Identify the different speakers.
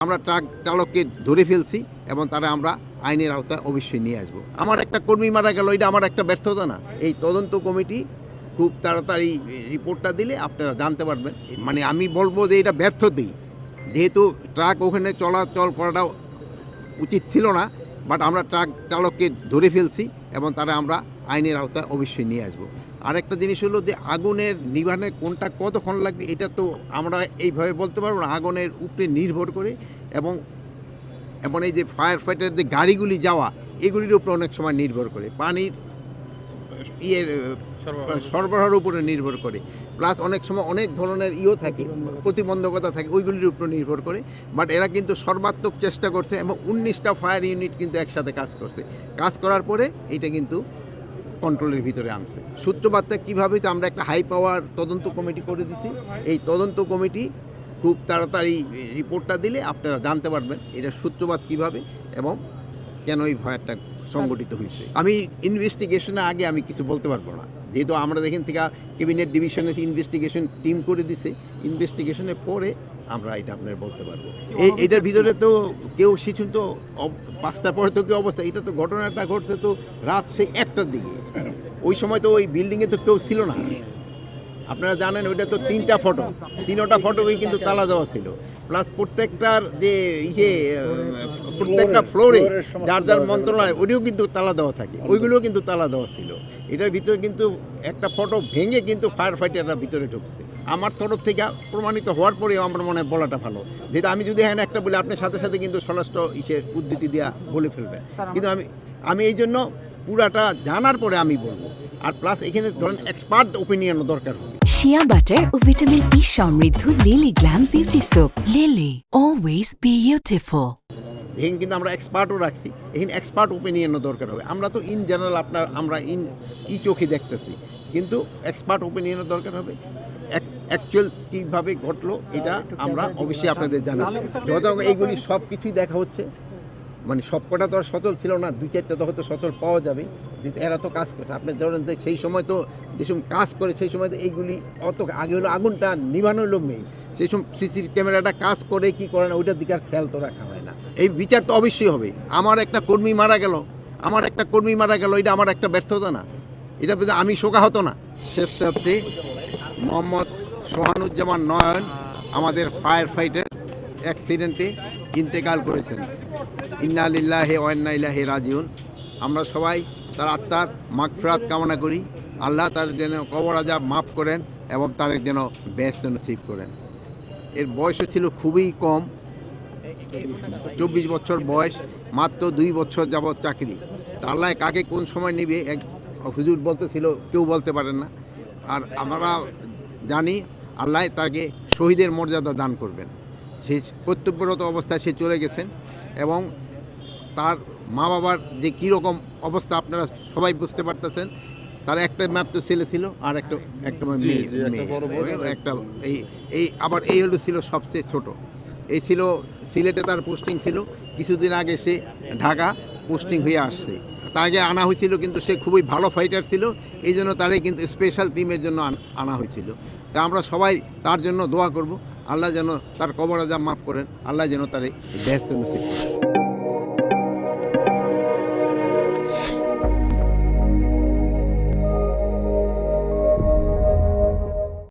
Speaker 1: আমরা ট্রাক চালককে ধরে ফেলছি এবং তারা আমরা আইনের আওতায় অবশ্যই নিয়ে আসবো। আমার একটা কর্মী মারা গেল, এটা আমার একটা ব্যর্থতা না? এই তদন্ত কমিটি খুব তাড়াতাড়ি রিপোর্টটা দিলে আপনারা জানতে পারবেন। মানে আমি বলবো যে এটা ব্যর্থতাই, যেহেতু ট্রাক ওখানে চলাচল করাটা উচিত ছিল না, বাট আমরা ট্রাক চালককে ধরে ফেলছি এবং তারা আমরা আইনের আওতায় অবশ্যই নিয়ে আসবো। আরেকটা জিনিস হলো যে আগুনের নিবারণে কোনটা কতক্ষণ লাগবে এটা তো আমরা এইভাবে বলতে পারবো না, আগুনের উপরে নির্ভর করে এবং এবং এই যে ফায়ার ফাইটার যে গাড়িগুলি যাওয়া এগুলির উপরে অনেক সময় নির্ভর করে, পানির সরবরাহের উপরে নির্ভর করে, প্লাস অনেক সময় অনেক ধরনের থাকে, প্রতিবন্ধকতা থাকে, ওইগুলির উপর নির্ভর করে। বাট এরা কিন্তু সর্বাত্মক চেষ্টা করছে এবং 19টা ফায়ার ইউনিট কিন্তু একসাথে কাজ করছে। কাজ করার পরে এটা কিন্তু কন্ট্রোলের ভিতরে আনছে। সূত্রপাতটা কীভাবে আমরা একটা হাই পাওয়ার তদন্ত কমিটি করে দিছি। এই তদন্ত কমিটি খুব তাড়াতাড়ি রিপোর্টটা দিলে আপনারা জানতে পারবেন এটা সূত্রপাত কীভাবে এবং কেন এই ফায়ারটা সংগঠিত হয়েছে। আমি ইনভেস্টিগেশনের আগে আমি কিছু বলতে পারবো না, যেহেতু আমরা এখান থেকে ক্যাবিনেট ডিভিশনের ইনভেস্টিগেশন টিম করে দিছে। ইনভেস্টিগেশনের পরে আমরা এটা আপনার বলতে পারবো। এইটার ভিতরে তো কেউ শিশু তো 5টার পরে তো কেউ অবস্থা, এটা তো ঘটনাটা ঘটছে তো রাত সেই 1টার দিকে। ওই সময় তো ওই বিল্ডিংয়ে তো কেউ ছিল না। আপনারা জানেন ওইটা তো 3টা ফটো, 3টা ফটোই কিন্তু তালা দেওয়া ছিল। প্লাস প্রত্যেকটার যে প্রত্যেকটা ফ্লোরে যার যার মন্ত্রণালয় ওইটাও কিন্তু তালা দেওয়া থাকে, ওইগুলোও কিন্তু তালা দেওয়া ছিল। এটার ভিতরে কিন্তু একটা ফটো ভেঙে কিন্তু ফায়ার ফাইটাররা ভিতরে ঢুকছে। আমার তরফ থেকে প্রমাণিত হওয়ার পরেও আমার মনে হয় বলাটা ভালো, যেহেতু আমি যদি এখানে একটা বলি আপনার সাথে সাথে কিন্তু স্বরাষ্ট্র উদ্ধৃতি দেওয়া বলে ফেলবেন, কিন্তু আমি এই জন্য পুরাটা জানার পরে আমি বলবো। আর প্লাস এখানে ধরেন এক্সপার্ট ওপিনিয়নও দরকার হবে।
Speaker 2: শিয়া বাটার ও ভিটামিন ই সমৃদ্ধ lily glam beauty soap. Lily, always beautiful.
Speaker 1: এখানে কিন্তু আমরা এক্সপার্টও রাখছি, এখানে এক্সপার্ট ওপিনিয়নও দরকার হবে। আমরা তো ইন জেনারেল আমরা চোখে দেখতেছি, কিন্তু এক্সপার্ট ওপিনিয়নও দরকার হবে। অ্যাকচুয়াল কীভাবে ঘটলো এটা আমরা অবশ্যই আপনাদের জানাবো। যত এইগুলি সব কিছুই দেখা হচ্ছে, মানে সবকটা তো আর সচল ছিল না, 2-4টা তো হয়তো সচল পাওয়া যাবে, কিন্তু এরা তো কাজ করছে। আপনি ধরেন যে সেই সময় তো যেসব কাজ করে সেই সময় তো এইগুলি অত আগে হলো আগুনটা নিভানো হলো মেইন, সেই সময় সিসি ক্যামেরাটা কাজ করে কি করে না ওইটার দিকে আর খেয়াল তো রাখা হয় না। এই বিচার তো অবশ্যই হবে। আমার একটা কর্মী মারা গেল, এটা আমার একটা ব্যর্থতা না? এটা আমি শোকাহত না? শেষ রাত্রে মোহাম্মদ সোহানুজ্জামান নয়ন আমাদের ফায়ার ফাইটার অ্যাক্সিডেন্টে ইন্তেকাল করেছেন। ইন্না লিল্লাহি ওয়া ইন্না ইলাইহি রাজিউন। আমরা সবাই তার আত্মার মাগফিরাত কামনা করি। আল্লাহ তার যেন কবর আযাব মাফ করেন এবং তার যেন বেহেশত নসিব করেন। এর বয়সও ছিল খুবই কম, 24 বছর বয়স, মাত্র 2 বছর যাবৎ চাকরি। তা আল্লাহ কাকে কোন সময় নেবে এক হুজুর বলতেছিল, কেউ বলতে পারেন না। আর আমরা জানি আল্লাহ তাকে শহীদের মর্যাদা দান করবেন। সেই কর্তব্যরত অবস্থায় সে চলে গেছেন এবং তার মা বাবার যে কীরকম অবস্থা আপনারা সবাই বুঝতে পারতেছেন। তার একটা মাত্র ছেলে ছিল আর একটা মেয়ে, একটা এই আবার এই হলো ছিল সবচেয়ে ছোট। এই ছিল সিলেটে তার পোস্টিং ছিল, কিছুদিন আগে সে ঢাকা পোস্টিং হয়ে আসছে। তাকে আনা হয়েছিল, কিন্তু সে খুবই ভালো ফাইটার ছিল, এই জন্য তারে কিন্তু স্পেশাল টিমের জন্য আনা হয়েছিল। তা আমরা সবাই তার জন্য দোয়া করব, আল্লাহ যেন তার কবর আযাব মাফ করেন, আল্লাহ যেন তারে বেহেশত নসিব করেন।